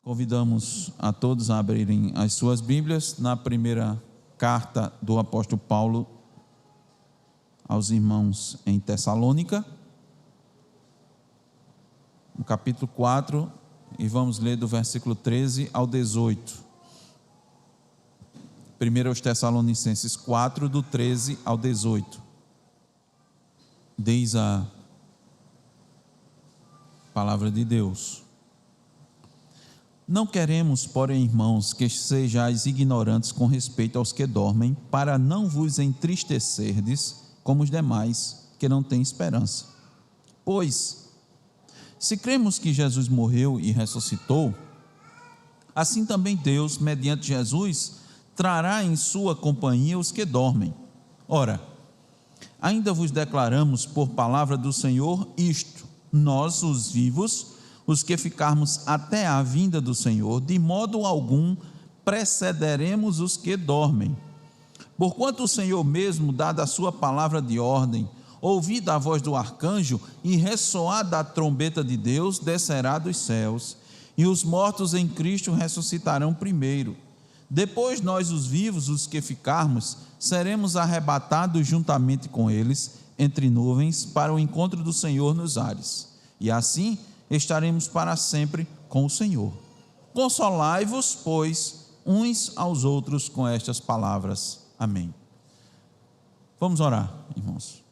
Convidamos a todos a abrirem as suas Bíblias na primeira carta do apóstolo Paulo aos irmãos em Tessalônica, no capítulo 4, e vamos ler do versículo 13 ao 18. 1 aos Tessalonicenses 4, do 13 ao 18. Diz a palavra de Deus: Não queremos, porém, irmãos, que sejais ignorantes com respeito aos que dormem, para não vos entristecerdes como os demais, que não têm esperança. Pois, se cremos que Jesus morreu e ressuscitou, assim também Deus, mediante Jesus, trará em sua companhia os que dormem. Ora, ainda vos declaramos por palavra do Senhor isto: nós, os vivos, os que ficarmos até a vinda do Senhor, de modo algum precederemos os que dormem. Porquanto o Senhor mesmo, dada a sua palavra de ordem, ouvida a voz do arcanjo e ressoada a trombeta de Deus, descerá dos céus, e os mortos em Cristo ressuscitarão primeiro. Depois nós, os vivos, os que ficarmos, seremos arrebatados juntamente com eles entre nuvens para o encontro do Senhor nos ares. E assim estaremos para sempre com o Senhor. Consolai-vos, pois, uns aos outros com estas palavras. Amém. Vamos orar, irmãos.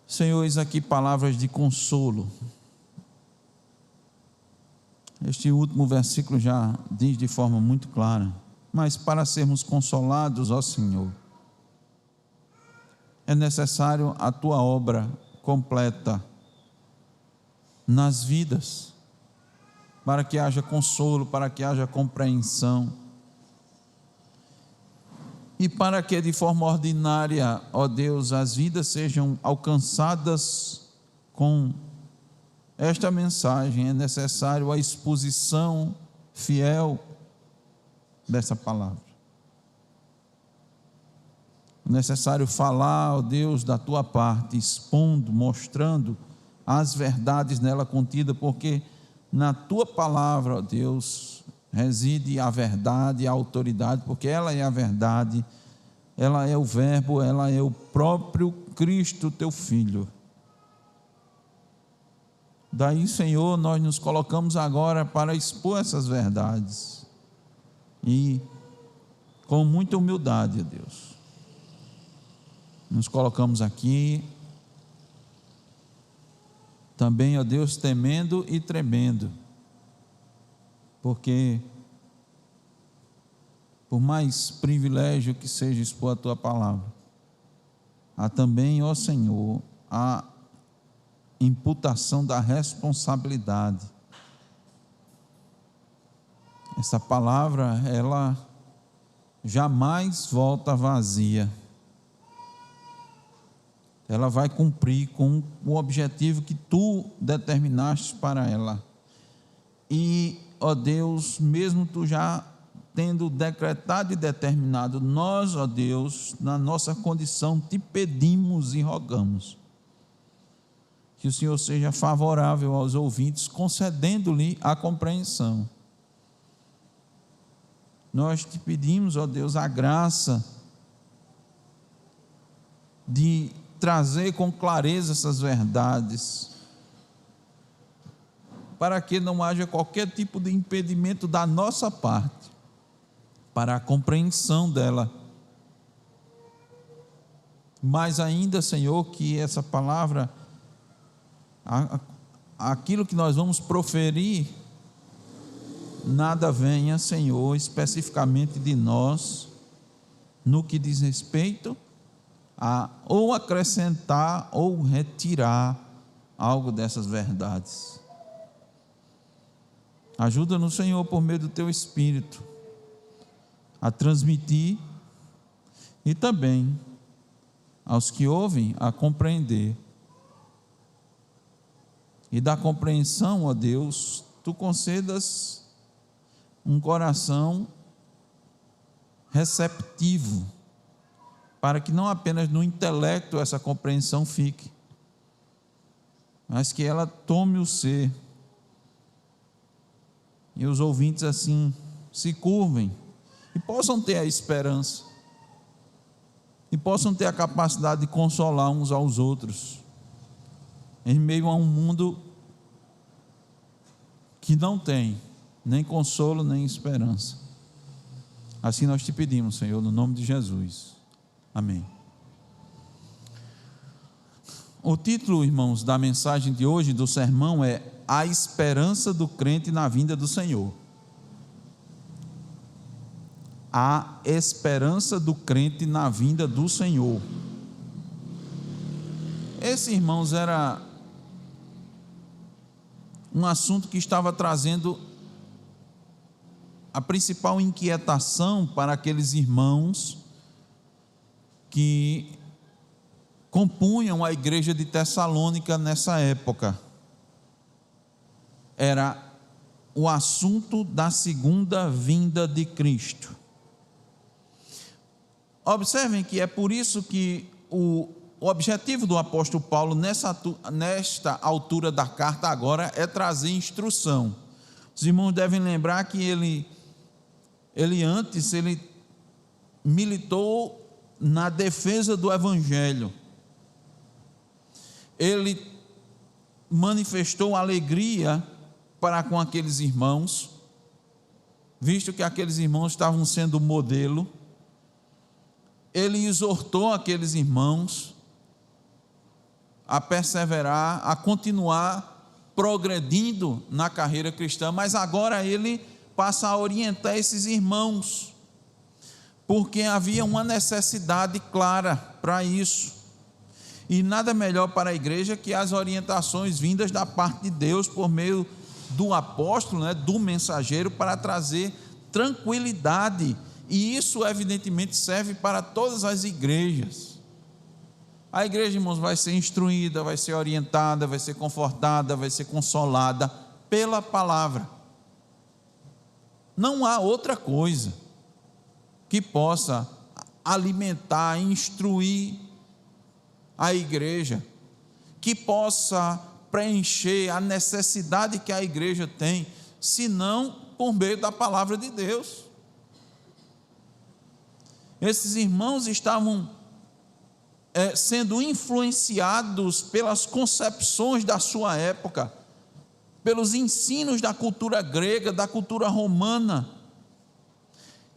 Senhor, eis aqui palavras de consolo. Este último versículo já diz de forma muito clara: mas para sermos consolados, ó Senhor, é necessário a tua obra completa nas vidas, para que haja consolo, para que haja compreensão, e para que de forma ordinária, ó Deus, as vidas sejam alcançadas com esta mensagem. É necessário a exposição fiel dessa palavra. É necessário falar, ó Deus, da tua parte, expondo, mostrando as verdades nela contidas, porque na tua palavra, ó Deus, reside a verdade e a autoridade, porque ela é a verdade, ela é o verbo, ela é o próprio Cristo, teu Filho. Daí, Senhor, nós nos colocamos agora para expor essas verdades, e com muita humildade, ó Deus, nos colocamos aqui, também, ó Deus, temendo e tremendo, porque por mais privilégio que seja expor a tua palavra, há também, ó Senhor, a imputação da responsabilidade. Essa palavra, ela jamais volta vazia. Ela vai cumprir com o objetivo que tu determinaste para ela. E, ó Deus, mesmo tu já tendo decretado e determinado, nós, ó Deus, na nossa condição, te pedimos e rogamos que o Senhor seja favorável aos ouvintes, concedendo-lhe a compreensão. Nós te pedimos, ó Deus, a graça de trazer com clareza essas verdades, para que não haja qualquer tipo de impedimento da nossa parte para a compreensão dela. Mas ainda, Senhor, que essa palavra, aquilo que nós vamos proferir, nada venha, Senhor, especificamente de nós, no que diz respeito a ou acrescentar ou retirar algo dessas verdades. Ajuda-nos, Senhor, por meio do teu Espírito, a transmitir, e também aos que ouvem a compreender. E da compreensão, ó Deus, tu concedas um coração receptivo, para que não apenas no intelecto essa compreensão fique, mas que ela tome o ser e os ouvintes assim se curvem e possam ter a esperança e possam ter a capacidade de consolar uns aos outros em meio a um mundo que não tem nem consolo nem esperança. Assim nós te pedimos, Senhor, no nome de Jesus. Amém. O título, irmãos, da mensagem de hoje, do sermão, é A Esperança do Crente na Vinda do Senhor. A esperança do crente na vinda do Senhor. Esse, irmãos, era um assunto que estava trazendo a principal inquietação para aqueles irmãos que compunham a igreja de Tessalônica nessa época. Era o assunto da segunda vinda de Cristo. Observem que é por isso que o objetivo do apóstolo Paulo nesta altura da carta agora é trazer instrução. Os irmãos devem lembrar que ele antes militou na defesa do evangelho. Ele manifestou alegria para com aqueles irmãos, visto que aqueles irmãos estavam sendo modelo. Ele exortou aqueles irmãos a perseverar, a continuar progredindo na carreira cristã, mas agora ele passa a orientar esses irmãos, porque havia uma necessidade clara para isso, e nada melhor para a igreja que as orientações vindas da parte de Deus por meio do apóstolo, do mensageiro, para trazer tranquilidade. E isso evidentemente serve para todas as igrejas. A igreja, irmãos, vai ser instruída, vai ser orientada, vai ser confortada, vai ser consolada pela palavra. Não há outra coisa que possa alimentar, instruir a igreja, que possa preencher a necessidade que a igreja tem, senão por meio da palavra de Deus. Esses irmãos estavam sendo influenciados pelas concepções da sua época, pelos ensinos da cultura grega, da cultura romana,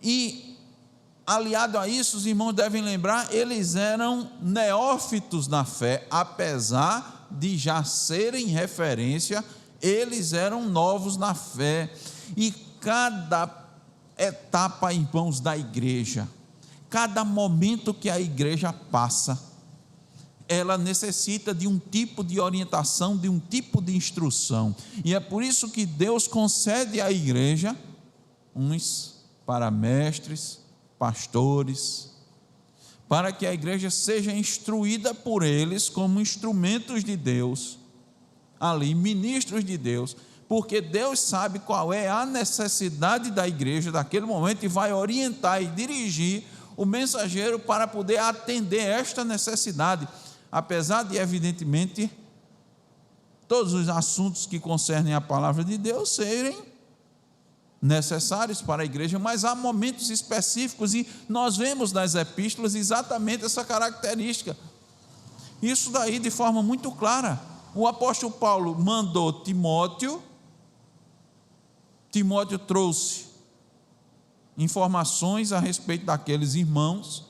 e aliado a isso, os irmãos devem lembrar, eles eram neófitos na fé, apesar de já serem referência, eles eram novos na fé, e cada etapa, irmãos, da igreja, cada momento que a igreja passa, ela necessita de um tipo de orientação, de um tipo de instrução, e é por isso que Deus concede à igreja, uns para mestres, pastores, para que a igreja seja instruída por eles como instrumentos de Deus, ali, ministros de Deus, porque Deus sabe qual é a necessidade da igreja daquele momento e vai orientar e dirigir o mensageiro para poder atender esta necessidade, apesar de, evidentemente, todos os assuntos que concernem a palavra de Deus serem necessários para a igreja, mas há momentos específicos, e nós vemos nas epístolas exatamente essa característica. Isso daí de forma muito clara. O apóstolo Paulo mandou Timóteo trouxe informações a respeito daqueles irmãos,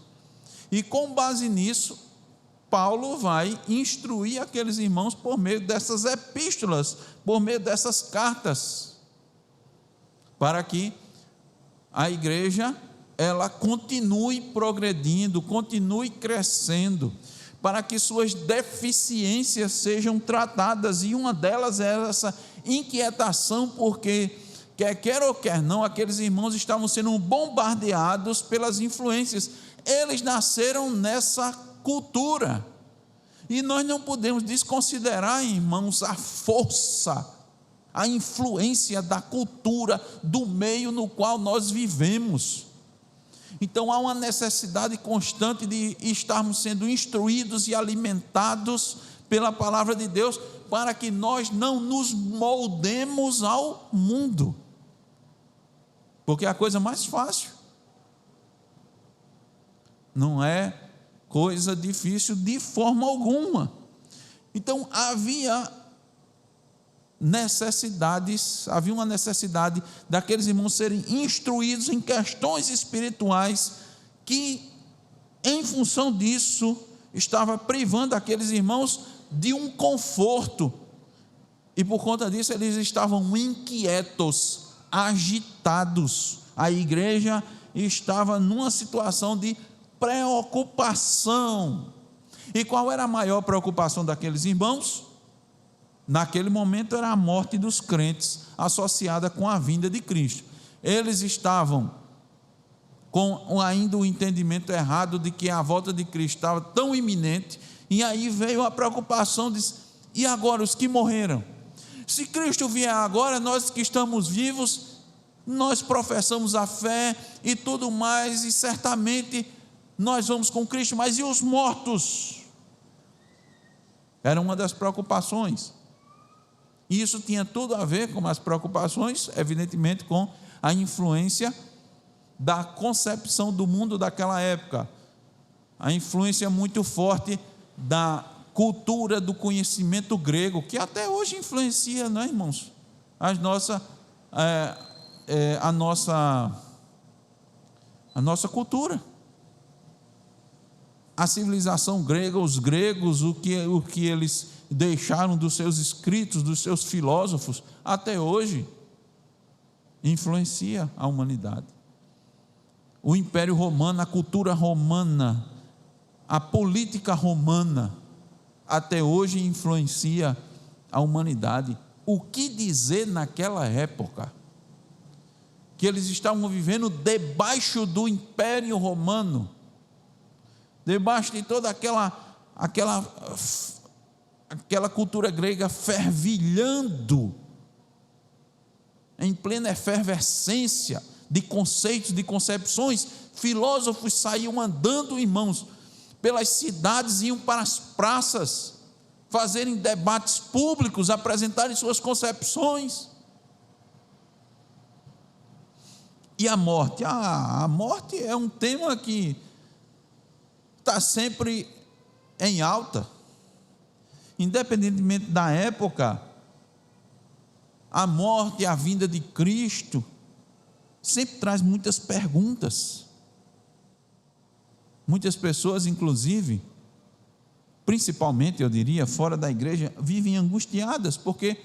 e com base nisso, Paulo vai instruir aqueles irmãos por meio dessas epístolas, por meio dessas cartas, para que a igreja ela continue progredindo, continue crescendo, para que suas deficiências sejam tratadas, e uma delas é essa inquietação, porque quer ou quer não, aqueles irmãos estavam sendo bombardeados pelas influências, eles nasceram nessa cultura, e nós não podemos desconsiderar, irmãos, a força, a influência da cultura, do meio no qual nós vivemos. Então há uma necessidade constante de estarmos sendo instruídos e alimentados pela palavra de Deus, para que nós não nos moldemos ao mundo. porque é a coisa mais fácil, não é coisa difícil de forma alguma. Então havia uma necessidade daqueles irmãos serem instruídos em questões espirituais, que em função disso estava privando aqueles irmãos de um conforto, e por conta disso eles estavam inquietos, agitados. A igreja estava numa situação de preocupação. E qual era a maior preocupação daqueles irmãos? Naquele momento era a morte dos crentes, associada com a vinda de Cristo. Eles estavam com ainda o entendimento errado de que a volta de Cristo estava tão iminente, e aí veio a preocupação de: e agora os que morreram? Se Cristo vier agora, nós que estamos vivos, nós professamos a fé e tudo mais, e certamente nós vamos com Cristo, mas e os mortos? Era uma das preocupações. E isso tinha tudo a ver com as preocupações, evidentemente, com a influência da concepção do mundo daquela época, a influência muito forte da cultura do conhecimento grego, que até hoje influencia, não é, irmãos? A nossa cultura. A civilização grega, os gregos, o que eles deixaram dos seus escritos, dos seus filósofos, até hoje influencia a humanidade. O Império Romano, a cultura romana, a política romana, até hoje influencia a humanidade. O que dizer naquela época? Que eles estavam vivendo debaixo do Império Romano, debaixo de toda aquela cultura grega fervilhando, em plena efervescência de conceitos, de concepções. Filósofos saíam andando, irmãos, pelas cidades, iam para as praças, fazerem debates públicos, apresentarem suas concepções. E a morte? A morte é um tema que está sempre em alta, independentemente da época. A morte e a vinda de Cristo sempre traz muitas perguntas. Muitas pessoas, inclusive, principalmente, eu diria, fora da igreja, vivem angustiadas, porque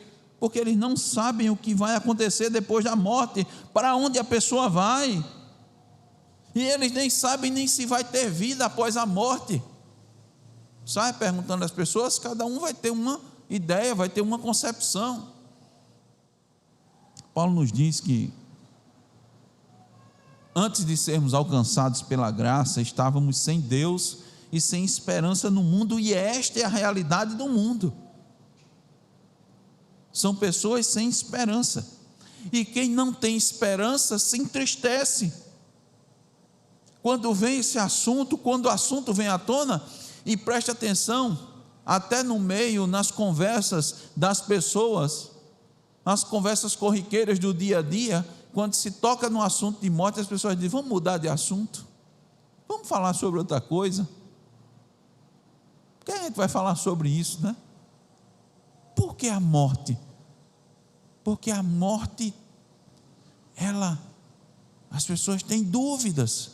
eles não sabem o que vai acontecer depois da morte, para onde a pessoa vai, e eles nem sabem nem se vai ter vida após a morte. Sai perguntando às pessoas, cada um vai ter uma ideia, vai ter uma concepção. Paulo nos diz que antes de sermos alcançados pela graça, estávamos sem Deus e sem esperança no mundo, e esta é a realidade do mundo. São pessoas sem esperança, e quem não tem esperança se entristece. Quando vem esse assunto, quando o assunto vem à tona, e preste atenção, até no meio, nas conversas das pessoas, nas conversas corriqueiras do dia a dia, quando se toca no assunto de morte, as pessoas dizem: vamos mudar de assunto, vamos falar sobre outra coisa. Por que a gente vai falar sobre isso, né? Por que a morte? Porque a morte, as pessoas têm dúvidas,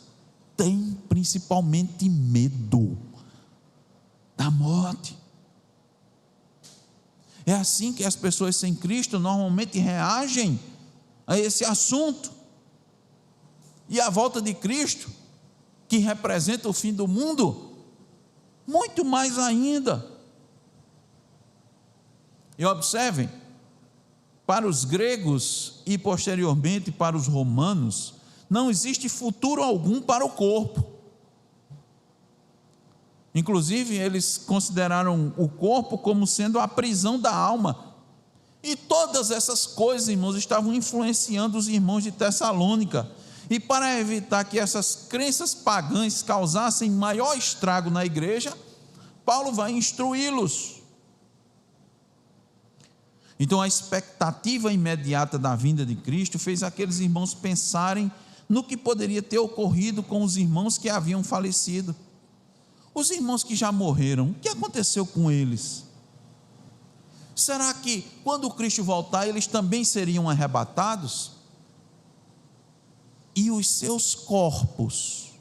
têm principalmente medo da morte. É assim que as pessoas sem Cristo normalmente reagem a esse assunto. E a volta de Cristo, que representa o fim do mundo, muito mais ainda. E observem, para os gregos e posteriormente para os romanos, não existe futuro algum para o corpo. Inclusive, eles consideraram o corpo como sendo a prisão da alma. E todas essas coisas, irmãos, estavam influenciando os irmãos de Tessalônica. E para evitar que essas crenças pagãs causassem maior estrago na igreja, Paulo vai instruí-los. Então a expectativa imediata da vinda de Cristo fez aqueles irmãos pensarem no que poderia ter ocorrido com os irmãos que haviam falecido. Os irmãos que já morreram, o que aconteceu com eles? Será que quando Cristo voltar, eles também seriam arrebatados? E os seus corpos?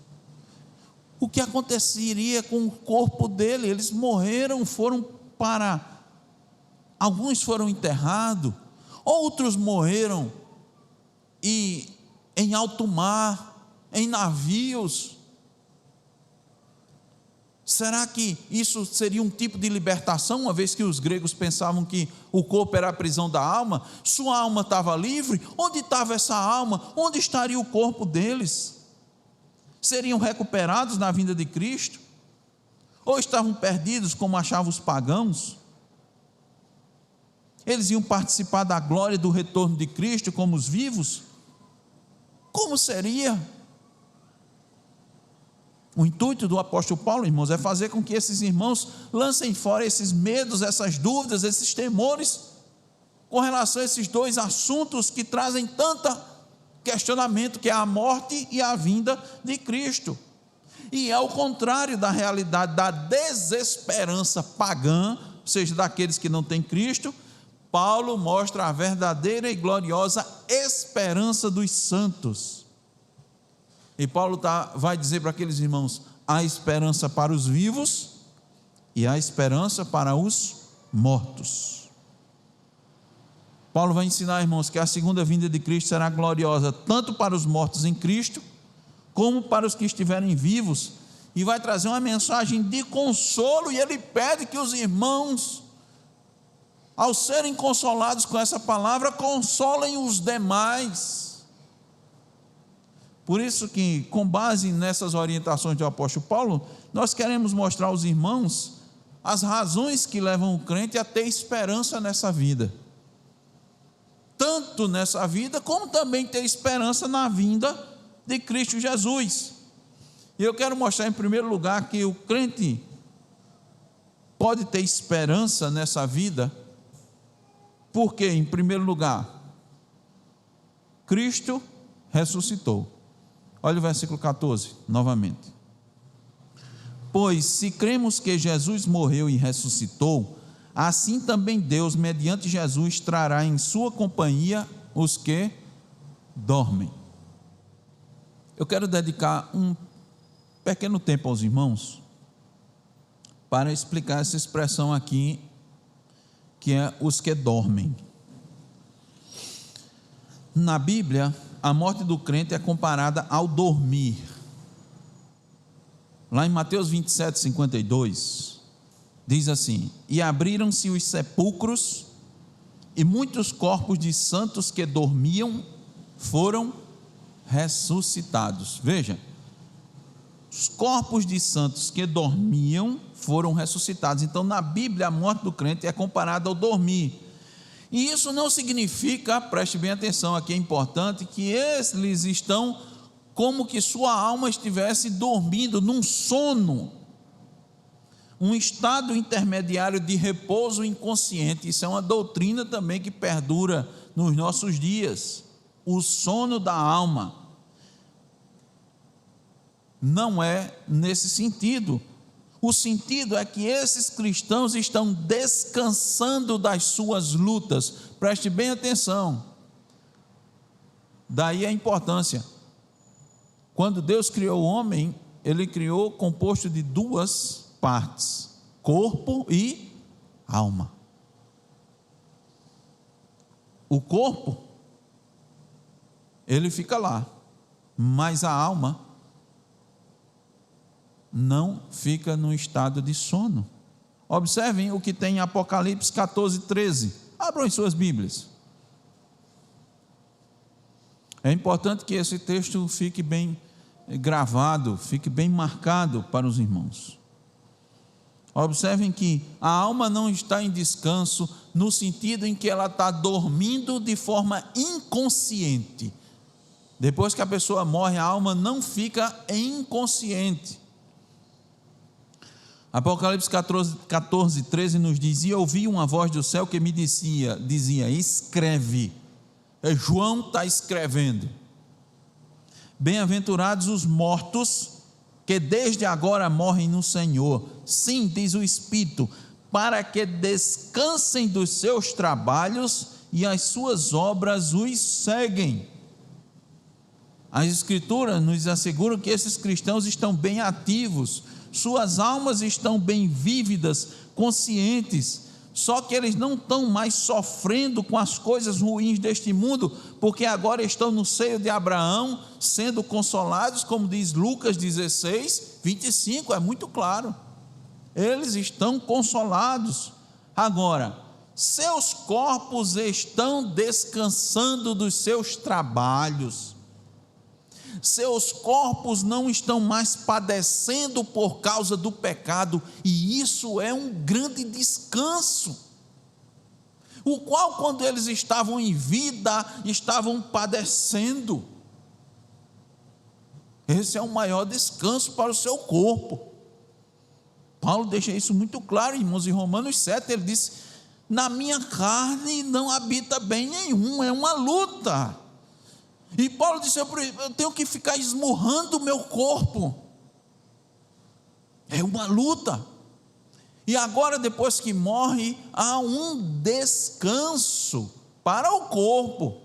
O que aconteceria com o corpo dele? Eles morreram, alguns foram enterrados, outros morreram em alto mar, em navios. Será que isso seria um tipo de libertação, uma vez que os gregos pensavam que o corpo era a prisão da alma? Sua alma estava livre? Onde estava essa alma? Onde estaria o corpo deles? Seriam recuperados na vinda de Cristo? Ou estavam perdidos, como achavam os pagãos? Eles iam participar da glória do retorno de Cristo como os vivos? Como seria? O intuito do apóstolo Paulo, irmãos, é fazer com que esses irmãos lancem fora esses medos, essas dúvidas, esses temores, com relação a esses dois assuntos que trazem tanto questionamento, que é a morte e a vinda de Cristo. E é o contrário da realidade da desesperança pagã, ou seja, daqueles que não têm Cristo. Paulo mostra a verdadeira e gloriosa esperança dos santos. E Paulo vai dizer para aqueles irmãos: há esperança para os vivos e há esperança para os mortos. Paulo vai ensinar, irmãos, que a segunda vinda de Cristo será gloriosa tanto para os mortos em Cristo, como para os que estiverem vivos, e vai trazer uma mensagem de consolo. E ele pede que os irmãos, ao serem consolados com essa palavra, consolem os demais. Por isso que, com base nessas orientações do apóstolo Paulo, nós queremos mostrar aos irmãos as razões que levam o crente a ter esperança nessa vida, tanto nessa vida, como também ter esperança na vinda de Cristo Jesus. E eu quero mostrar em primeiro lugar que o crente pode ter esperança nessa vida, porque, em primeiro lugar, Cristo ressuscitou. Olha o versículo 14, novamente. Pois se cremos que Jesus morreu e ressuscitou, assim também Deus, mediante Jesus, trará em sua companhia os que dormem. Eu quero dedicar um pequeno tempo aos irmãos para explicar essa expressão aqui, que é os que dormem. Na Bíblia, a morte do crente é comparada ao dormir. Lá em Mateus 27, 52, diz assim: e abriram-se os sepulcros, e muitos corpos de santos que dormiam foram ressuscitados. Veja, os corpos de santos que dormiam foram ressuscitados. Então, na Bíblia, a morte do crente é comparada ao dormir. E isso não significa, preste bem atenção, aqui é importante, que eles estão como que sua alma estivesse dormindo num sono, um estado intermediário de repouso inconsciente. Isso é uma doutrina também que perdura nos nossos dias, o sono da alma. Não é nesse sentido. O sentido é que esses cristãos estão descansando das suas lutas. Preste bem atenção. Daí a importância. Quando Deus criou o homem, Ele criou composto de duas partes: corpo e alma. O corpo, ele fica lá, mas a alma não fica no estado de sono. Observem o que tem em Apocalipse 14, 13. Abram as suas Bíblias. É importante que esse texto fique bem gravado, fique bem marcado para os irmãos. Observem que a alma não está em descanso no sentido em que ela está dormindo de forma inconsciente. Depois que a pessoa morre, a alma não fica inconsciente. Apocalipse 14, 13 nos diz: e ouvi uma voz do céu que me dizia, escreve. João está escrevendo: bem-aventurados os mortos, que desde agora morrem no Senhor. Sim, diz o Espírito, para que descansem dos seus trabalhos e as suas obras os seguem. As Escrituras nos asseguram que esses cristãos estão bem ativos, suas almas estão bem vívidas, conscientes, só que eles não estão mais sofrendo com as coisas ruins deste mundo, porque agora estão no seio de Abraão, sendo consolados, como diz Lucas 16, 25, é muito claro. Eles estão consolados. Agora, seus corpos estão descansando dos seus trabalhos, seus corpos não estão mais padecendo por causa do pecado, e isso é um grande descanso, o qual, quando eles estavam em vida, estavam padecendo. Esse é o maior descanso para o seu corpo. Paulo deixa isso muito claro, irmãos, em Romanos 7, ele diz: na minha carne não habita bem nenhum, é uma luta. E Paulo disse: eu tenho que ficar esmurrando o meu corpo, é uma luta. E agora, depois que morre, há um descanso para o corpo.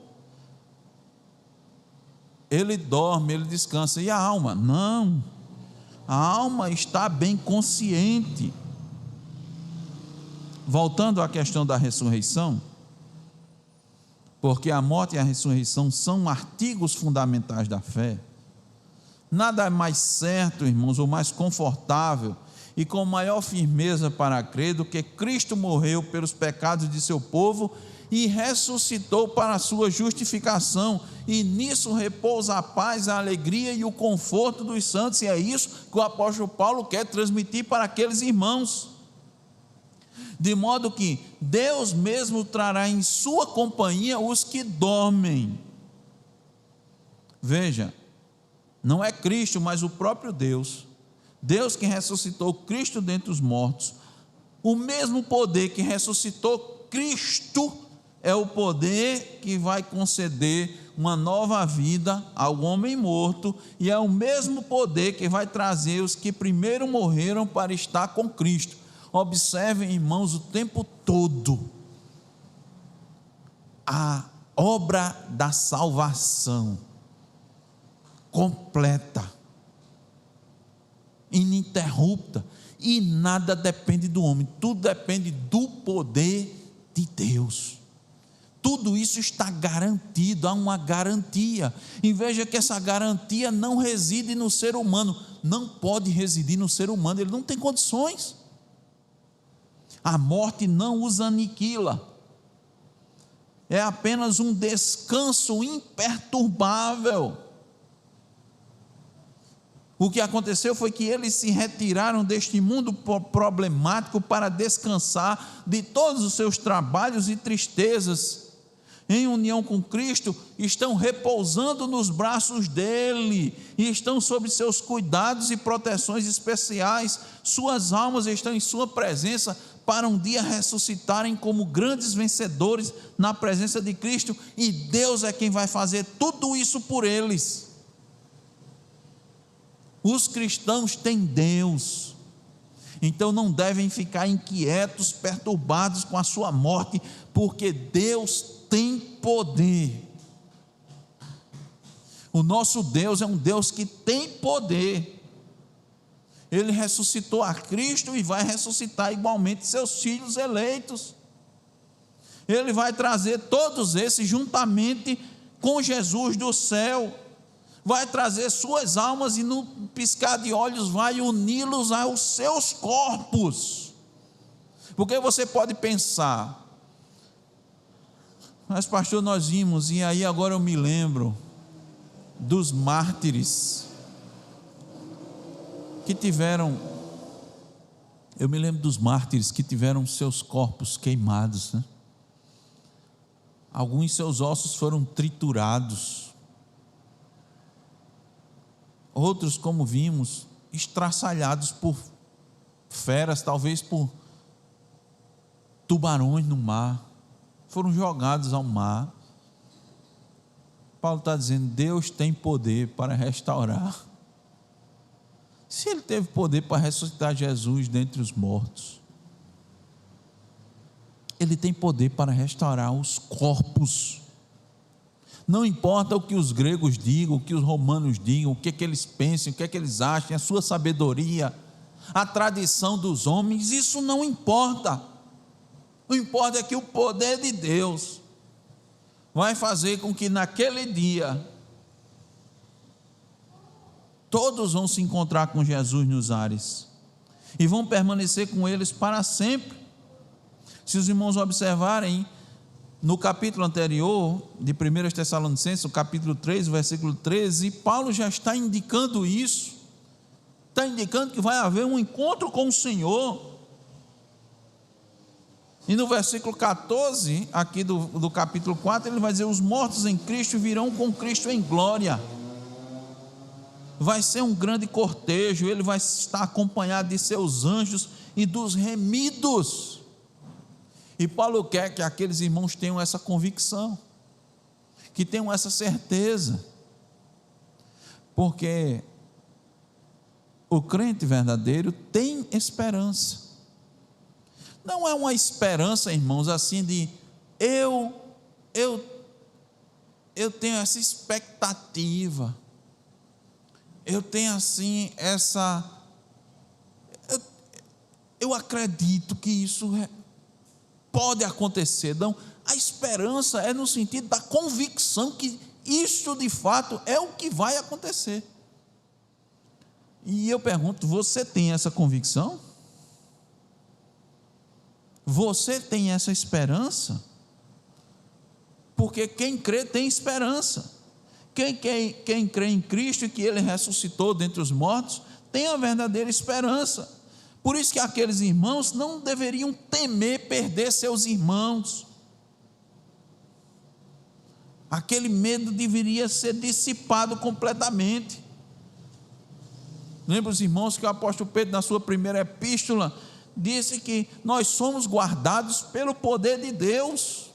Ele dorme, ele descansa. E a alma? Não, a alma está bem consciente. Voltando à questão da ressurreição, porque a morte e a ressurreição são artigos fundamentais da fé, nada é mais certo, irmãos, ou mais confortável e com maior firmeza para crer do que Cristo morreu pelos pecados de seu povo e ressuscitou para a sua justificação, e nisso repousa a paz, a alegria e o conforto dos santos. E é isso que o apóstolo Paulo quer transmitir para aqueles irmãos, de modo que Deus mesmo trará em sua companhia os que dormem. Veja, não é Cristo, mas o próprio Deus que ressuscitou Cristo dentre os mortos, o mesmo poder que ressuscitou Cristo é o poder que vai conceder uma nova vida ao homem morto, e é o mesmo poder que vai trazer os que primeiro morreram para estar com Cristo. Observem, irmãos, o tempo todo a obra da salvação completa, ininterrupta, e nada depende do homem, tudo depende do poder de Deus. Tudo isso está garantido, há uma garantia, e veja que essa garantia não reside no ser humano, não pode residir no ser humano, ele não tem condições. A morte não os aniquila, é apenas um descanso imperturbável. O que aconteceu foi que eles se retiraram deste mundo problemático para descansar de todos os seus trabalhos e tristezas. Em união com Cristo, estão repousando nos braços dele, e estão sob seus cuidados e proteções especiais. Suas almas estão em sua presença, para um dia ressuscitarem como grandes vencedores na presença de Cristo, e Deus é quem vai fazer tudo isso por eles. Os cristãos têm Deus, então não devem ficar inquietos, perturbados com a sua morte, porque Deus tem poder. O nosso Deus é um Deus que tem poder. Ele ressuscitou a Cristo e vai ressuscitar igualmente seus filhos eleitos. Ele vai trazer todos esses juntamente com Jesus do céu, vai trazer suas almas e no piscar de olhos vai uni-los aos seus corpos. Porque você pode pensar: mas pastor, nós vimos, e aí agora eu me lembro dos mártires que tiveram, eu me lembro dos mártires que tiveram seus corpos queimados, né? Alguns seus ossos foram triturados, outros, como vimos, estraçalhados por feras, talvez por tubarões no mar, foram jogados ao mar. Paulo está dizendo: Deus tem poder para restaurar. Se Ele teve poder para ressuscitar Jesus dentre os mortos, Ele tem poder para restaurar os corpos. Não importa o que os gregos digam, o que os romanos digam, o que eles pensem, o que eles achem, a sua sabedoria, a tradição dos homens, isso não importa. O que importa é que o poder de Deus vai fazer com que naquele dia todos vão se encontrar com Jesus nos ares e vão permanecer com eles para sempre. Se os irmãos observarem no capítulo anterior de 1 Tessalonicenses, o capítulo 3, versículo 13, Paulo já está indicando isso, está indicando que vai haver um encontro com o Senhor. E no versículo 14 aqui do capítulo 4, ele vai dizer: os mortos em Cristo virão com Cristo em glória. Vai ser um grande cortejo, ele vai estar acompanhado de seus anjos e dos remidos. E Paulo quer que aqueles irmãos tenham essa convicção, que tenham essa certeza, porque o crente verdadeiro tem esperança. Não é uma esperança, irmãos, assim de eu tenho essa expectativa, eu tenho assim eu acredito que isso pode acontecer. Não, a esperança é no sentido da convicção que isso de fato é o que vai acontecer. E eu pergunto: você tem essa convicção? Você tem essa esperança? Porque quem crê tem esperança. Quem crê em Cristo e que Ele ressuscitou dentre os mortos, tem a verdadeira esperança. Por isso que aqueles irmãos não deveriam temer perder seus irmãos. Aquele medo deveria ser dissipado completamente. Lembra os irmãos que o apóstolo Pedro, na sua primeira epístola, disse que nós somos guardados pelo poder de Deus.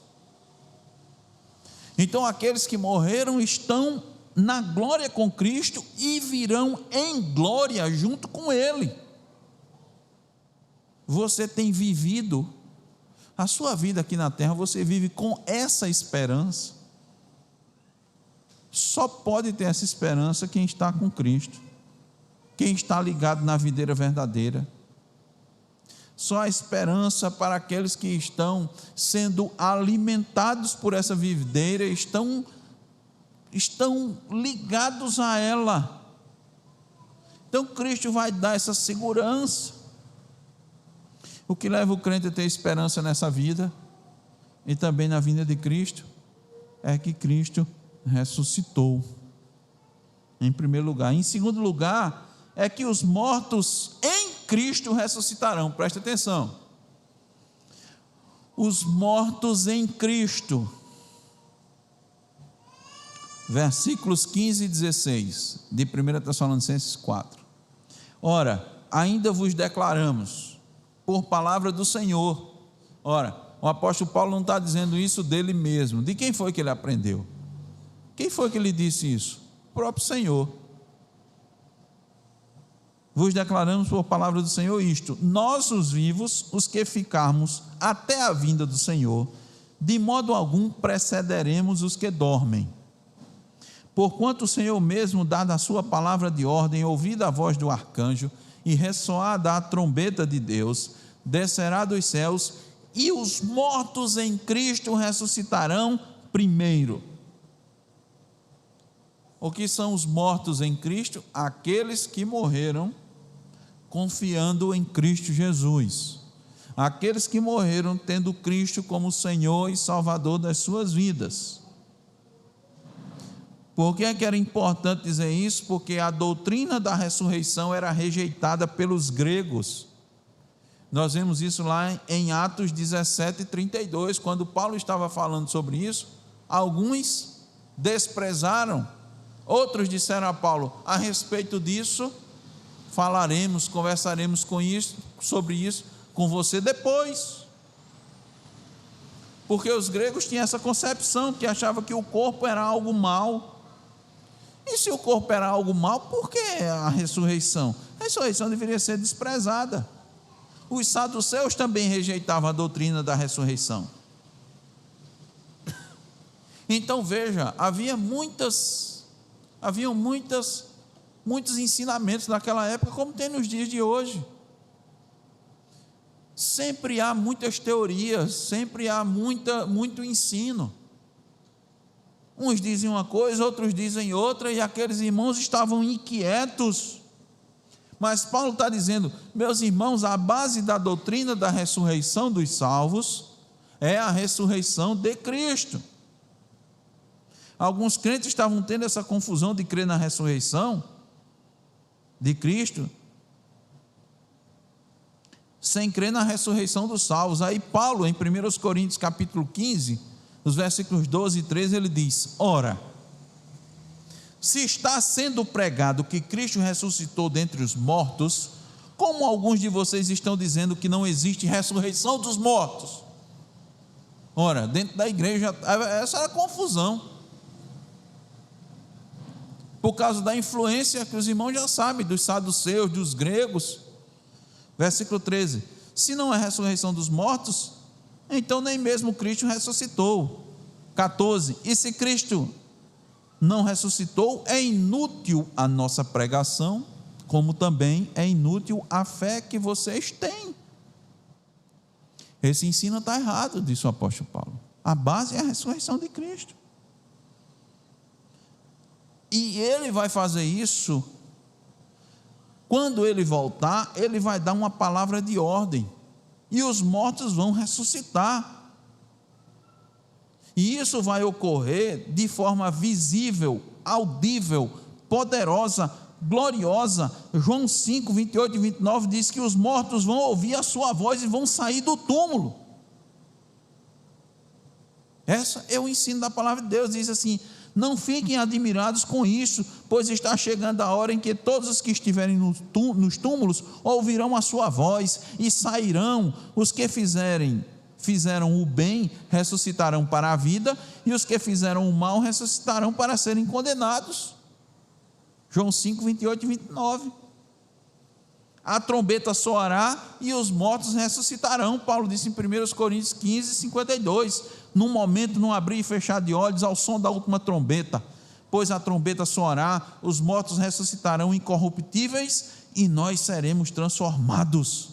Então aqueles que morreram estão na glória com Cristo e virão em glória junto com Ele. Você tem vivido a sua vida aqui na terra, você vive com essa esperança. Só pode ter essa esperança quem está com Cristo, quem está ligado na videira verdadeira. Só a esperança para aqueles que estão sendo alimentados por essa videira, estão ligados a ela. Então Cristo vai dar essa segurança. O que leva o crente a ter esperança nessa vida e também na vinda de Cristo é que Cristo ressuscitou, em primeiro lugar. Em segundo lugar, é que os mortos em Cristo ressuscitarão. Presta atenção: os mortos em Cristo, versículos 15 e 16 de 1 Tessalonicenses 4. Ora, ainda vos declaramos por palavra do Senhor. Ora, o apóstolo Paulo não está dizendo isso dele mesmo. De quem foi que ele aprendeu? Quem foi que lhe disse isso? O próprio Senhor. Vos declaramos por palavra do Senhor isto: nós os vivos, os que ficarmos até a vinda do Senhor, de modo algum precederemos os que dormem. Porquanto o Senhor mesmo, dada a sua palavra de ordem, ouvida a voz do arcanjo e ressoada a trombeta de Deus, descerá dos céus, e os mortos em Cristo ressuscitarão primeiro. O que são os mortos em Cristo? Aqueles que morreram confiando em Cristo Jesus, aqueles que morreram tendo Cristo como Senhor e Salvador das suas vidas. Por que é que era importante dizer isso? Porque a doutrina da ressurreição era rejeitada pelos gregos. Nós vemos isso lá em Atos 17, 32, quando Paulo estava falando sobre isso, alguns desprezaram, outros disseram a Paulo: a respeito disso falaremos, conversaremos sobre isso com você depois. Porque os gregos tinham essa concepção, que achavam que o corpo era algo mal. E se o corpo era algo mal, por que a ressurreição? A ressurreição deveria ser desprezada. Os saduceus também rejeitavam a doutrina da ressurreição. Então veja, muitos ensinamentos naquela época, como tem nos dias de hoje. Sempre há muitas teorias, sempre há muito ensino. Uns dizem uma coisa, outros dizem outra, e aqueles irmãos estavam inquietos. Mas Paulo está dizendo: meus irmãos, a base da doutrina da ressurreição dos salvos é a ressurreição de Cristo. Alguns crentes estavam tendo essa confusão de crer na ressurreição de Cristo, sem crer na ressurreição dos salvos. Aí Paulo, em 1 Coríntios capítulo 15, nos versículos 12 e 13, ele diz: ora, se está sendo pregado que Cristo ressuscitou dentre os mortos, como alguns de vocês estão dizendo que não existe ressurreição dos mortos? Ora, dentro da igreja, essa era a confusão, por causa da influência que os irmãos já sabem, dos saduceus, dos gregos. Versículo 13: se não é ressurreição dos mortos, então nem mesmo Cristo ressuscitou. 14: e se Cristo não ressuscitou, é inútil a nossa pregação, como também é inútil a fé que vocês têm. Esse ensino está errado, disse o apóstolo Paulo. A base é a ressurreição de Cristo. E ele vai fazer isso, quando ele voltar, ele vai dar uma palavra de ordem, e os mortos vão ressuscitar. E isso vai ocorrer de forma visível, audível, poderosa, gloriosa. João 5, 28 e 29 diz que os mortos vão ouvir a sua voz e vão sair do túmulo. Esse é o ensino da palavra de Deus. Diz assim: não fiquem admirados com isso, pois está chegando a hora em que todos os que estiverem nos túmulos ouvirão a sua voz e sairão. Os que fizeram o bem ressuscitarão para a vida, e os que fizeram o mal ressuscitarão para serem condenados. João 5, 28 e 29. A trombeta soará e os mortos ressuscitarão. Paulo disse em 1 Coríntios 15, 52. Num momento, num abrir e fechar de olhos, ao som da última trombeta, pois a trombeta soará, os mortos ressuscitarão incorruptíveis e nós seremos transformados.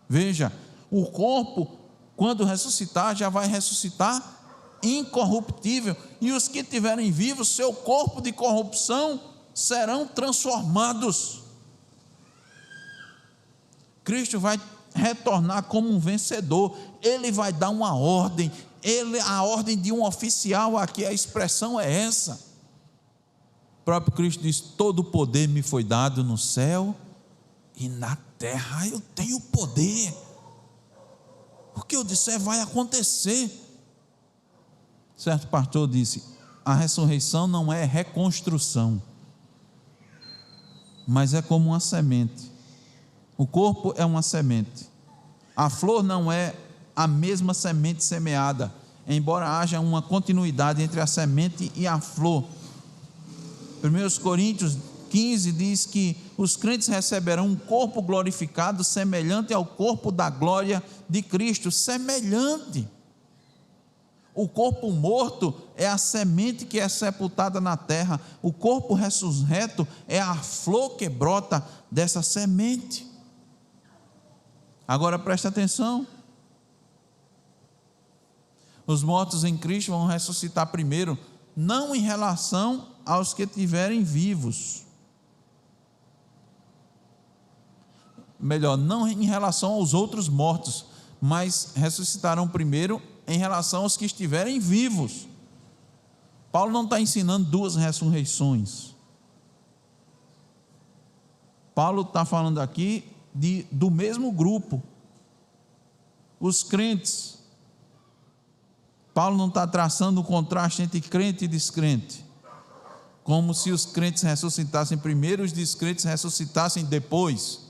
Veja, o corpo, quando ressuscitar, já vai ressuscitar incorruptível, e os que estiverem vivos, seu corpo de corrupção serão transformados. Cristo vai retornar como um vencedor. Ele vai dar uma ordem, a ordem de um oficial. Aqui a expressão é essa. O próprio Cristo diz: todo o poder me foi dado no céu e na terra. Eu tenho poder, o que eu disser vai acontecer. Certo pastor disse: a ressurreição não é reconstrução, mas é como uma semente. O corpo é uma semente. A flor não é a mesma semente semeada, embora haja uma continuidade entre a semente e a flor. 1 Coríntios 15 diz que os crentes receberão um corpo glorificado semelhante ao corpo da glória de Cristo. Semelhante. O corpo morto é a semente que é sepultada na terra. O corpo ressurreto é a flor que brota dessa semente. Agora presta atenção: os mortos em Cristo vão ressuscitar primeiro, não em relação aos que estiverem vivos, melhor, não em relação aos outros mortos, mas ressuscitarão primeiro em relação aos que estiverem vivos. Paulo não está ensinando duas ressurreições. Paulo está falando aqui do mesmo grupo, os crentes. Paulo não está traçando um contraste entre crente e descrente, como se os crentes ressuscitassem primeiro e os descrentes ressuscitassem depois.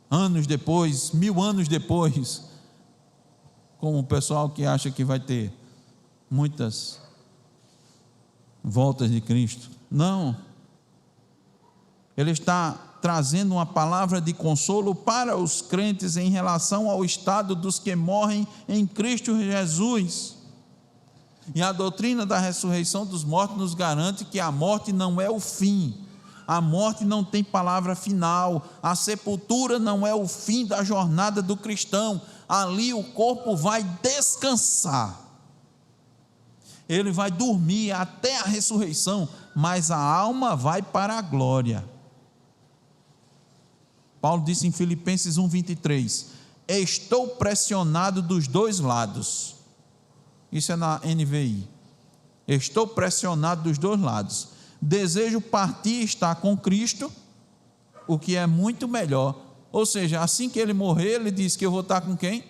anos depois, 1000 anos depois, como o pessoal que acha que vai ter muitas voltas de Cristo. Não. Ele está trazendo uma palavra de consolo para os crentes em relação ao estado dos que morrem em Cristo Jesus. E a doutrina da ressurreição dos mortos nos garante que a morte não é o fim, a morte não tem palavra final, a sepultura não é o fim da jornada do cristão. Ali o corpo vai descansar, ele vai dormir até a ressurreição, mas a alma vai para a glória. Paulo disse em Filipenses 1:23: estou pressionado dos dois lados. Isso é na NVI. Estou pressionado dos dois lados. Desejo partir e estar com Cristo, o que é muito melhor. Ou seja, assim que ele morrer, ele disse que eu vou estar com quem?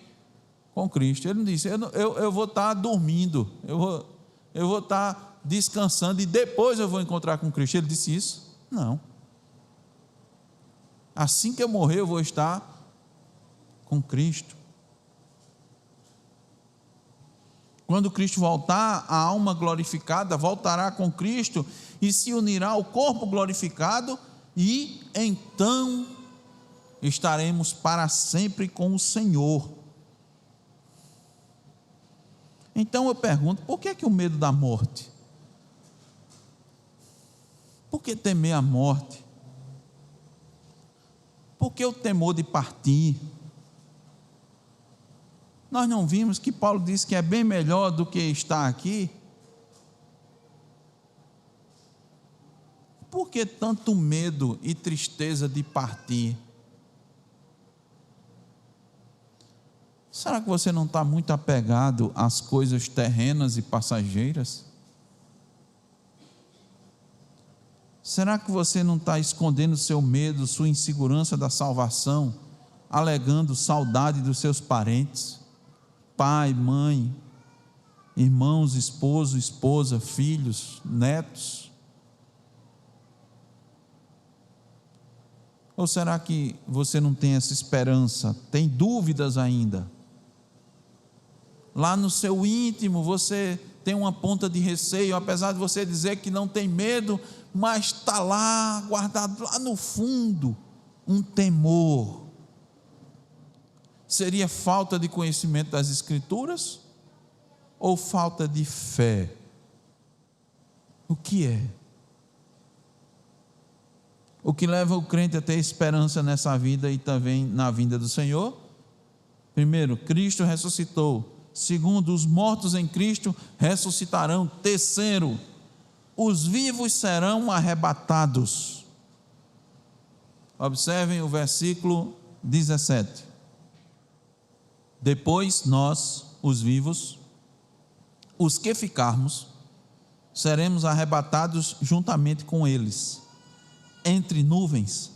Com Cristo. Ele não disse, eu vou estar dormindo, eu vou estar descansando e depois eu vou encontrar com Cristo. Ele disse isso? Não. Assim que eu morrer, eu vou estar com Cristo. Quando Cristo voltar, a alma glorificada voltará com Cristo e se unirá ao corpo glorificado, e então estaremos para sempre com o Senhor. Então eu pergunto, por que o medo da morte? Por que temer a morte? Por que o temor de partir? Nós não vimos que Paulo disse que é bem melhor do que estar aqui? Por que tanto medo e tristeza de partir? Será que você não está muito apegado às coisas terrenas e passageiras? Será que você não está escondendo seu medo, sua insegurança da salvação, alegando saudade dos seus parentes? Pai, mãe, irmãos, esposo, esposa, filhos, netos? Ou será que você não tem essa esperança, tem dúvidas ainda? Lá no seu íntimo você tem uma ponta de receio, apesar de você dizer que não tem medo, mas está lá, guardado lá no fundo, um temor. Seria falta de conhecimento das Escrituras ou falta de fé? O que é? O que leva o crente a ter esperança nessa vida e também na vinda do Senhor? Primeiro, Cristo ressuscitou. Segundo, os mortos em Cristo ressuscitarão. Terceiro, os vivos serão arrebatados. Observem o versículo 17. Depois nós, os vivos, os que ficarmos, seremos arrebatados juntamente com eles, entre nuvens,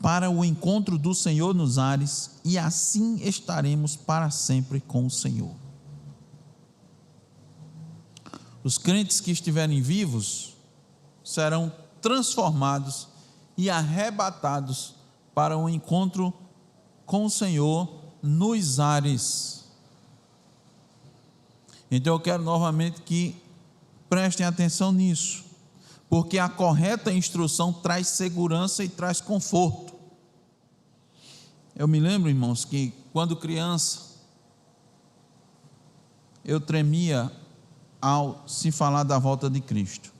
para o encontro do Senhor nos ares, e assim estaremos para sempre com o Senhor. Os crentes que estiverem vivos serão transformados e arrebatados para o encontro com o Senhor nos ares. Então eu quero novamente que prestem atenção nisso, porque a correta instrução traz segurança e traz conforto. Eu me lembro, irmãos, que quando criança eu tremia ao se falar da volta de Cristo.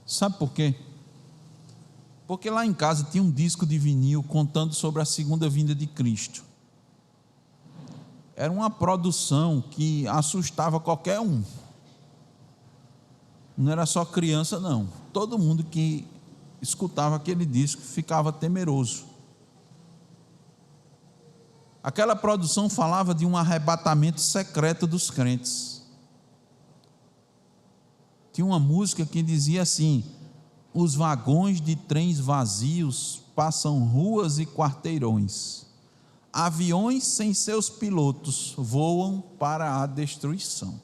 Sabe por quê? Porque lá em casa tinha um disco de vinil contando sobre a segunda vinda de Cristo. Era uma produção que assustava qualquer um. Não era só criança, não. Todo mundo que escutava aquele disco ficava temeroso. Aquela produção falava de um arrebatamento secreto dos crentes. Tinha uma música que dizia assim: os vagões de trens vazios passam ruas e quarteirões, aviões sem seus pilotos voam para a destruição.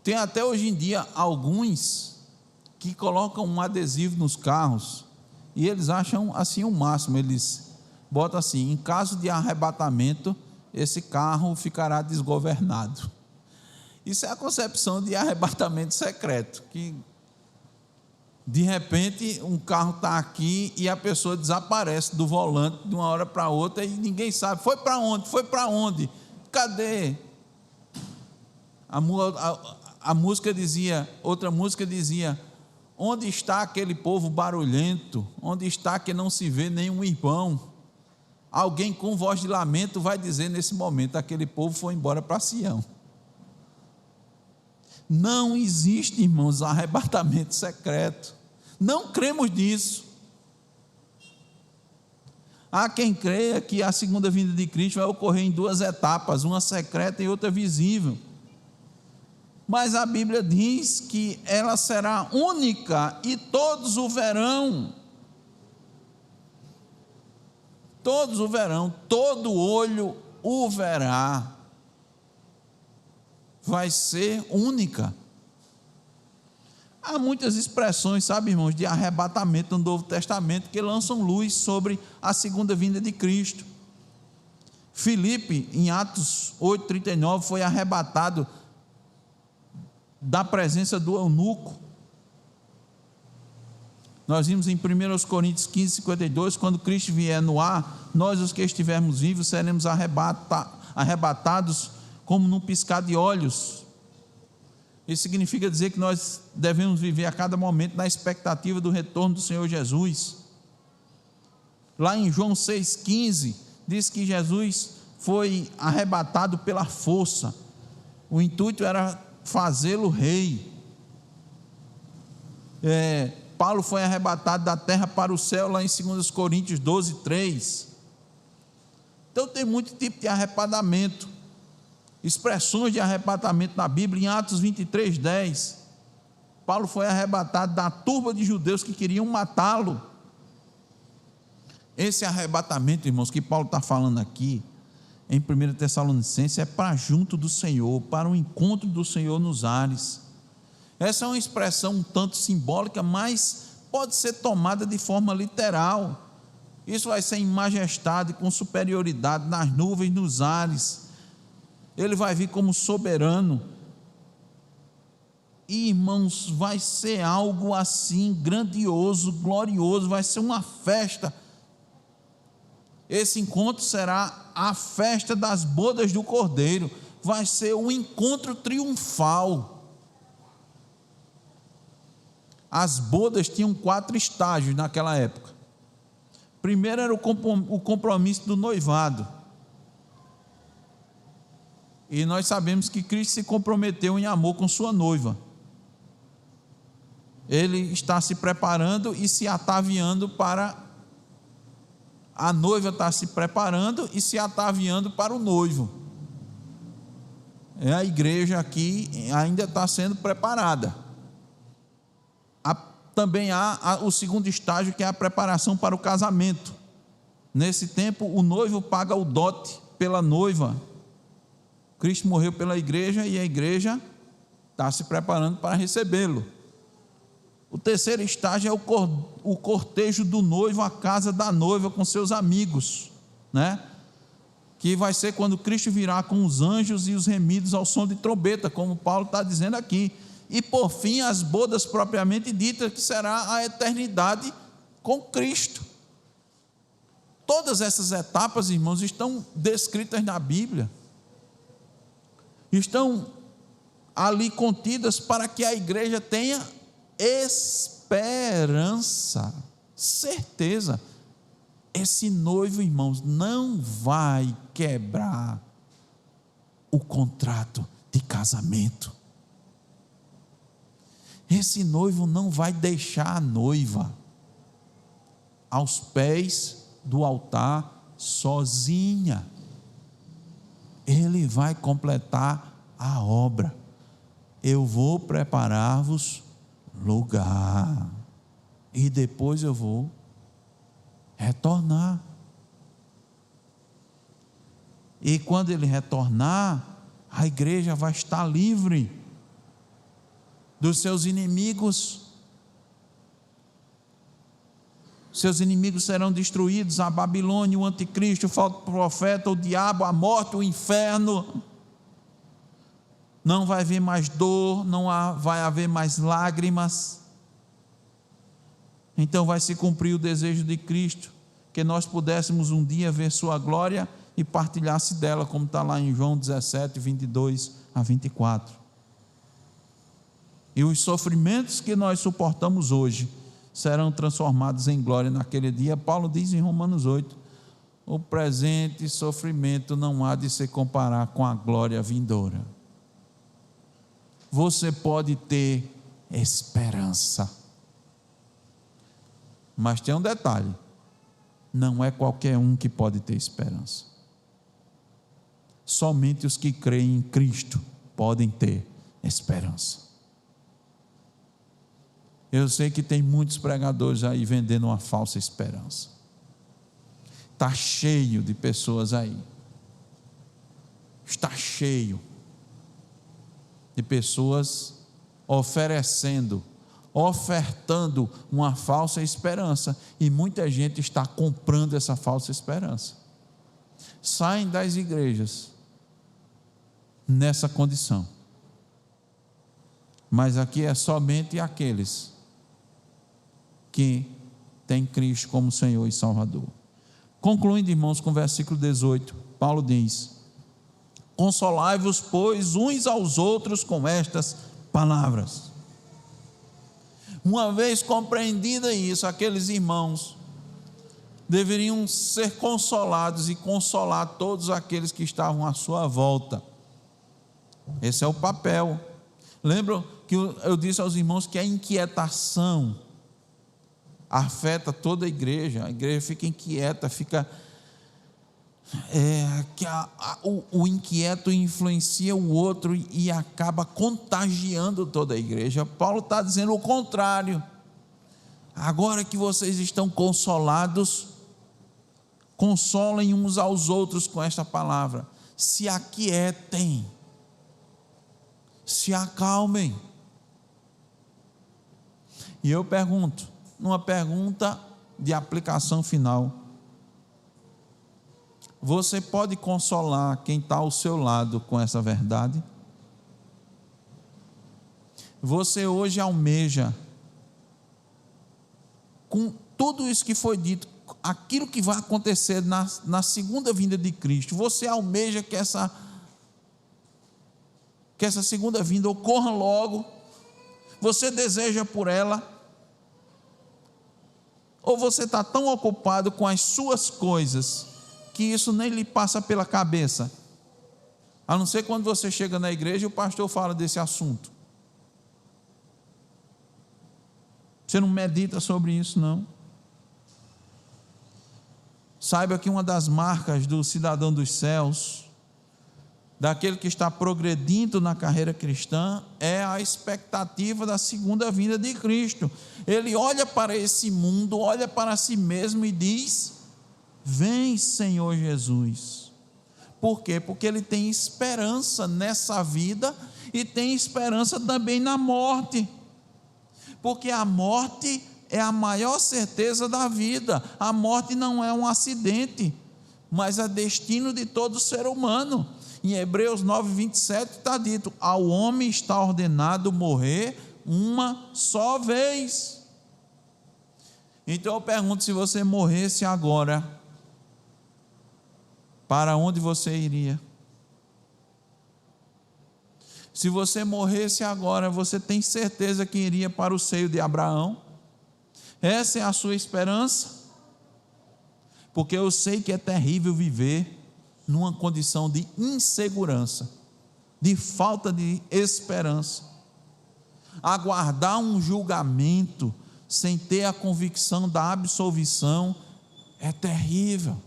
Tem até hoje em dia alguns que colocam um adesivo nos carros e eles acham assim o máximo. Eles bota assim: em caso de arrebatamento, esse carro ficará desgovernado. Isso é a concepção de arrebatamento secreto, que de repente um carro está aqui e a pessoa desaparece do volante de uma hora para outra e ninguém sabe, foi para onde? Foi para onde? Cadê? A música dizia, outra música dizia: onde está aquele povo barulhento? Onde está que não se vê nenhum irmão? Alguém com voz de lamento vai dizer nesse momento: aquele povo foi embora para Sião. Não existe, irmãos, arrebatamento secreto. Não cremos nisso. Há quem creia que a segunda vinda de Cristo vai ocorrer em duas etapas, uma secreta e outra visível. Mas a Bíblia diz que ela será única e todos o verão. Todos o verão, todo olho o verá. Vai ser única. Há muitas expressões, sabe, irmãos, de arrebatamento no Novo Testamento que lançam luz sobre a segunda vinda de Cristo. Filipe, em Atos 8,39, foi arrebatado da presença do eunuco. Nós vimos em 1 Coríntios 15,52, quando Cristo vier no ar, nós os que estivermos vivos seremos arrebatados como num piscar de olhos. Isso significa dizer que nós devemos viver a cada momento na expectativa do retorno do Senhor Jesus. Lá em João 6,15, diz que Jesus foi arrebatado pela força. O intuito era fazê-lo rei. Paulo foi arrebatado da terra para o céu, lá em 2 Coríntios 12,3. Então tem muito tipo de arrebatamento, expressões de arrebatamento na Bíblia. Em Atos 23,10, Paulo foi arrebatado da turba de judeus que queriam matá-lo. Esse arrebatamento, irmãos, que Paulo está falando aqui em 1 Tessalonicenses, é para junto do Senhor, para o encontro do Senhor nos ares. Essa é uma expressão um tanto simbólica, mas pode ser tomada de forma literal. Isso vai ser em majestade, com superioridade, nas nuvens, nos ares. Ele vai vir como soberano. E, irmãos, vai ser algo assim grandioso, glorioso, vai ser uma festa. Esse encontro será a festa das bodas do Cordeiro, vai ser um encontro triunfal. As bodas tinham 4 estágios naquela época. Primeiro era o compromisso do noivado. E nós sabemos que Cristo se comprometeu em amor com sua noiva. Ele está se preparando e se ataviando para... A noiva está se preparando e se ataviando para o noivo. A igreja aqui ainda está sendo preparada. Também há o segundo estágio, que é a preparação para o casamento. Nesse tempo, o noivo paga o dote pela noiva. Cristo morreu pela igreja e a igreja está se preparando para recebê-lo. O terceiro estágio é o cortejo do noivo à casa da noiva com seus amigos, né? Que vai ser quando Cristo virá com os anjos e os remidos ao som de trombeta, como Paulo está dizendo aqui. E por fim, as bodas propriamente ditas, que será a eternidade com Cristo. Todas essas etapas, irmãos, estão descritas na Bíblia. Estão ali contidas para que a igreja tenha esperança, certeza. Esse noivo, irmãos, não vai quebrar o contrato de casamento. Esse noivo não vai deixar a noiva aos pés do altar sozinha. Ele vai completar a obra. Eu vou preparar-vos lugar, e depois eu vou retornar. E quando ele retornar, a igreja vai estar livre dos seus inimigos. seus inimigos serão destruídos, a Babilônia, o anticristo, o falso profeta, o diabo, a morte, o inferno. Não vai haver mais dor, vai haver mais lágrimas. Então vai se cumprir o desejo de Cristo, que nós pudéssemos um dia ver sua glória e partilhasse dela, como está lá em João 17, 22 a 24. E os sofrimentos que nós suportamos hoje serão transformados em glória naquele dia. Paulo diz em Romanos 8, o presente sofrimento não há de se comparar com a glória vindoura. Você pode ter esperança, mas tem um detalhe: não é qualquer um que pode ter esperança. Somente os que creem em Cristo podem ter esperança. Eu sei que tem muitos pregadores aí vendendo uma falsa esperança. Está cheio de pessoas aí. Está cheio de pessoas ofertando uma falsa esperança, e muita gente está comprando essa falsa esperança. Saem das igrejas nessa condição. Mas aqui é somente aqueles que têm Cristo como Senhor e Salvador. Concluindo, irmãos, com o versículo 18, Paulo diz: consolai-vos, pois, uns aos outros com estas palavras. Uma vez compreendida isso, aqueles irmãos deveriam ser consolados e consolar todos aqueles que estavam à sua volta. Esse é o papel. Lembram que eu disse aos irmãos que a inquietação afeta toda a igreja fica inquieta, o inquieto influencia o outro e acaba contagiando toda a igreja. Paulo está dizendo o contrário. Agora que vocês estão consolados, consolem uns aos outros com esta palavra, se aquietem, se acalmem. E eu pergunto, numa pergunta de aplicação final: você pode consolar quem está ao seu lado com essa verdade? Você hoje almeja, com tudo isso que foi dito, aquilo que vai acontecer na segunda vinda de Cristo, você almeja que essa segunda vinda ocorra logo? Você deseja por ela? Ou você está tão ocupado com as suas coisas que isso nem lhe passa pela cabeça, a não ser quando você chega na igreja e o pastor fala desse assunto? Você não medita sobre isso, não? Saiba que uma das marcas do cidadão dos céus, daquele que está progredindo na carreira cristã, é a expectativa da segunda vinda de Cristo. Ele olha para esse mundo, olha para si mesmo e diz: vem, Senhor Jesus. Por quê? Porque ele tem esperança nessa vida e tem esperança também na morte, porque a morte é a maior certeza da vida. A morte não é um acidente, mas é destino de todo ser humano. Em Hebreus 9, 27 está dito: ao homem está ordenado morrer uma só vez. Então eu pergunto, se você morresse agora, para onde você iria? Se você morresse agora, você tem certeza que iria para o seio de Abraão? Essa é a sua esperança? Porque eu sei que é terrível viver numa condição de insegurança, de falta de esperança. Aguardar um julgamento sem ter a convicção da absolvição é terrível.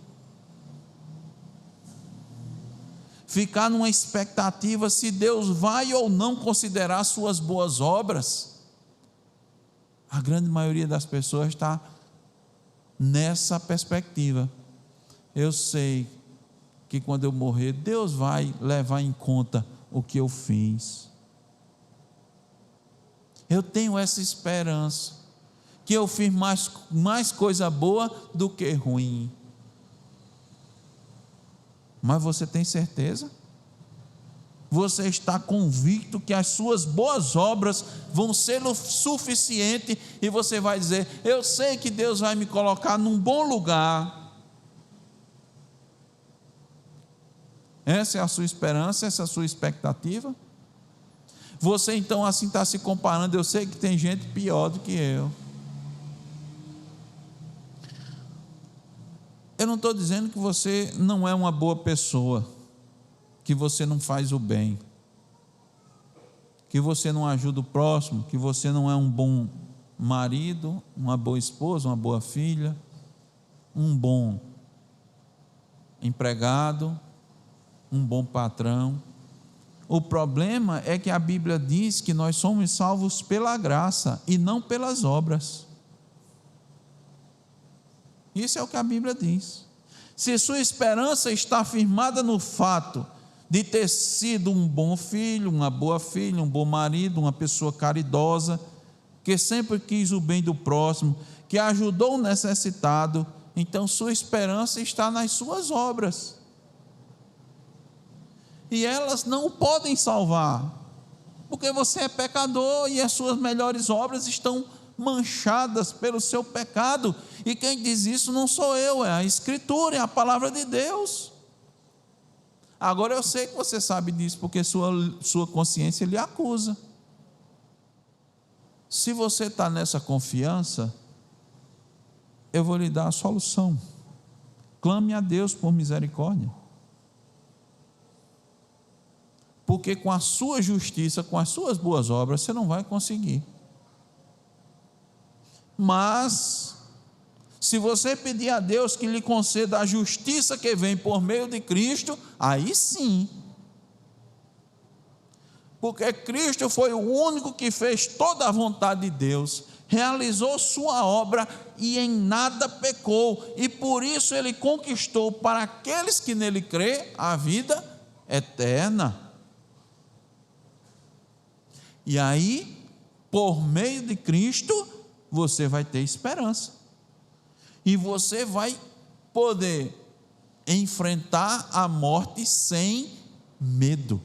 Ficar numa expectativa se Deus vai ou não considerar suas boas obras. A grande maioria das pessoas está nessa perspectiva. Eu sei que quando eu morrer, Deus vai levar em conta o que eu fiz. Eu tenho essa esperança. que eu fiz mais coisa boa do que ruim. Mas você tem certeza? Você está convicto que as suas boas obras vão ser o suficiente e você vai dizer: eu sei que Deus vai me colocar num bom lugar. Essa é a sua esperança, essa é a sua expectativa? Você então assim está se comparando. Eu sei que tem gente pior do que eu. Eu não estou dizendo que você não é uma boa pessoa, que você não faz o bem, que você não ajuda o próximo, que você não é um bom marido, uma boa esposa, uma boa filha, um bom empregado, um bom patrão. O problema é que a Bíblia diz que nós somos salvos pela graça e não pelas obras. Isso é o que a Bíblia diz. Se sua esperança está firmada no fato de ter sido um bom filho, uma boa filha, um bom marido, uma pessoa caridosa, que sempre quis o bem do próximo, que ajudou o necessitado, então sua esperança está nas suas obras. E elas não podem salvar, porque você é pecador e as suas melhores obras estão manchadas pelo seu pecado. E quem diz isso não sou eu, é a Escritura, é a palavra de Deus. Agora eu sei que você sabe disso, porque sua consciência lhe acusa. Se você está nessa confiança, eu vou lhe dar a solução. Clame a Deus por misericórdia. Porque com a sua justiça, com as suas boas obras, você não vai conseguir. Mas, se você pedir a Deus que lhe conceda a justiça que vem por meio de Cristo, aí sim. Porque Cristo foi o único que fez toda a vontade de Deus, realizou sua obra e em nada pecou, e por isso ele conquistou para aqueles que nele crê a vida eterna. E aí, por meio de Cristo, você vai ter esperança. E você vai poder enfrentar a morte sem medo.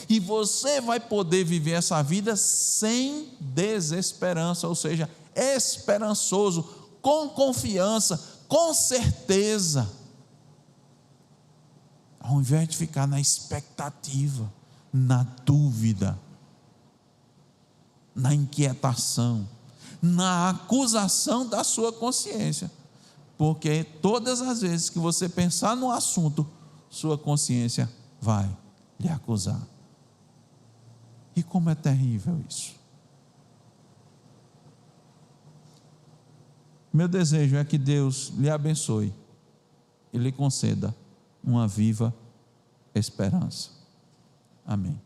E você vai poder viver essa vida sem desesperança, ou seja, esperançoso, com confiança, com certeza. Ao invés de ficar na expectativa, na dúvida, na inquietação, na acusação da sua consciência. Porque todas as vezes que você pensar no assunto, sua consciência vai lhe acusar. E como é terrível isso. Meu desejo é que Deus lhe abençoe e lhe conceda uma viva esperança. Amém.